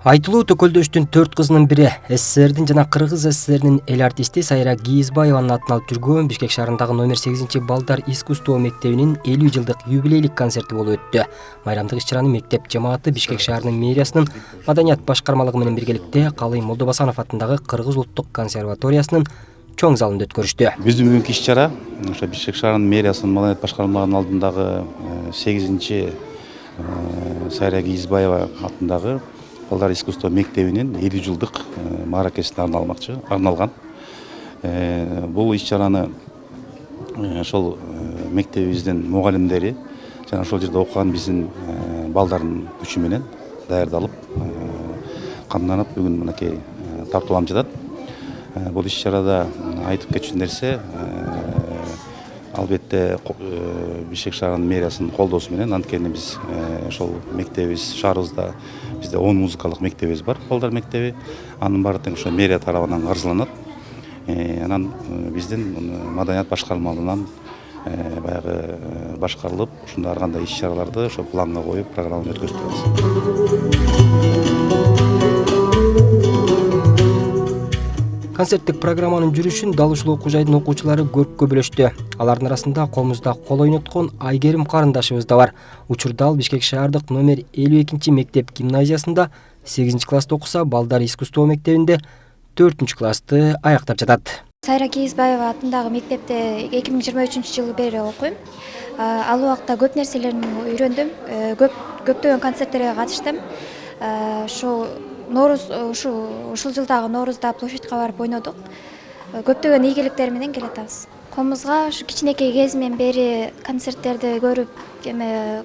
Айтылуу Төкөлдөштүн 4 кызынын бири СССРдин жана Кыргыз СССРинин эл артисти Сайра Кийизбаеванын атын алып жүргөн Бишкек шаарындагы номер 8 балдар искусство мектебинин 50 жылдык юбилейлик концерти болуп өттү. Майрамдык иш-чараны мектеп жамааты Бишкек шаарынын мэриясынын маданият башкармалыгы менен биргеликте Калый Молдобасанов атындагы Кыргыз улуттук консерваториясынын чоң залында өткөрүштү. Биздин бүгүнкү иш-чара ошо Бишкек шаарынын мэриясынын маданият башкармалыгынын алдындагы 8 Сайра Кийизбаева атындагы балдар искусство мектебинин 50 жылдык мааракесине арналган. Бул иш-чараны ошол мектебибиздин мугалимдери жана ошол жерде окуган биздин балдардын күчү менен даярдалып, камданып бүгүн мынакей тартууланып жатат. Бул иш-чарада айтып кетчү нерсе албетте Бишкек шаарынын мэриясынын колдоосу менен, анткени биз ошол мектебибиз шаарыбызда бизде 10 музыкалык мектебибиз бар, балдар мектеби. Анын баары тең ошо мэрия тарабынан каржыланат. Анан биздин маданият башкармалыгынан баягы башкарылып, ушундай ар кандай иш-чараларды ошо планга коюп, программаны өткөзүп турабыз. Концерттик программанын жүрүшүн Дал ушул окуу жайдын окуучулары көрккө бөлөштү. Алардын арасында колумузда кол ойноткон Айгерим карындашыбыз да бар. Учурда ал Бишкек шаардык номер 52 мектеп гимназиясында 8 класста окуса, балдар искусство мектебинде 4 классты аяктап жатат. Сайра Кийизбаева атындагы мектепте 2023 жылы бери окуйм. Ал убакта көп нерселерди үйрөндүм. Көптөгөн концерттерге катыштым. Ушул жылдагы Ноорузда площадька барып ойнодук. Көптөгөн ийгиликтер менен келатабыз. Комузга ушу кичинекей кезимден бери концерттерди көрүп,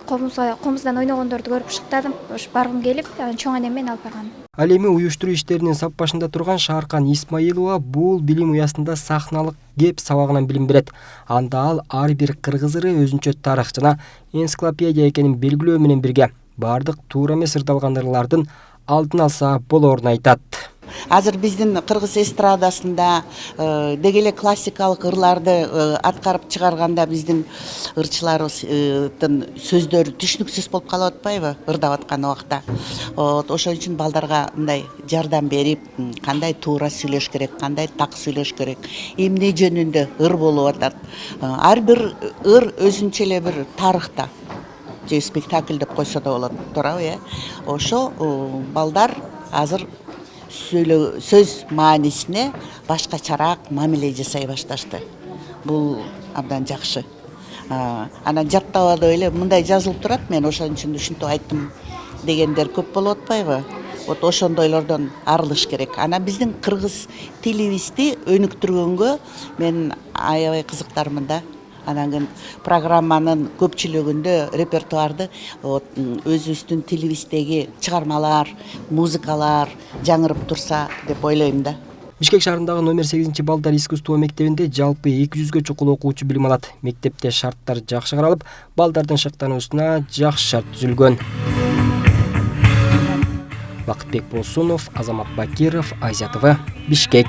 комуздан ойногондорду көрүп шыктадым. Баргым келип, чоң энем менен алып баргам. Ал эми уюштуруу иштеринин сап башында турган Шааркан Исмаилова бул билим уясында сахналык кеп сабагынан билим берет. Анда ал ар бир кыргыз ыры өзүнчө тарых жана энциклопедия экенин белгилөө менен бирге бардык туура эмес ырдалган ырлардын алдын алса болоорун айтат. Азыр биздин кыргыз эстрадасында деги эле классикалык ырларды аткарып чыгарганда биздин ырчыларыбыздын сөздөрү түшүнүксүз болуп калып атпайбы ырдап аткан убакта. Ошон үчүн балдарга мындай жардам берип, кандай туура сүйлөш керек, кандай так сүйлөш керек, эмне жөнүндө ыр болуп атат. Ар бир ыр өзүнчө эле бир тарыхта. Же спектакль деп койсо да болот, туурабы? Ошо балдар азыр сөз маанисине башкачараак мамиле жасай башташты. Бул абдан жакшы. Анан жаттабады эле мындай жазылып турат, мен ошон үчүн ушинтип айттым дегендер көп болуп атпайбы? Вот ошондойлордон арылыш керек. Анан биздин кыргыз тилибизди өнүктүргөнгө мен аябай кызыктармын да. Анан программанын көпчүлүгүндө репертуарды өзүбүздүн тилибиздеги чыгармалар, музыкалар жаңырып турса деп ойлойм да. Бишкек шаарындагы номер 8 балдар искусство мектебинде жалпы 200гө чукул окуучу билим алат. Мектепте шарттар жакшы каралып, балдардын шыктануусуна жакшы шарт түзүлгөн. Бакытбек Болсунов, Азамат Бакиров, Азия ТВ, Бишкек.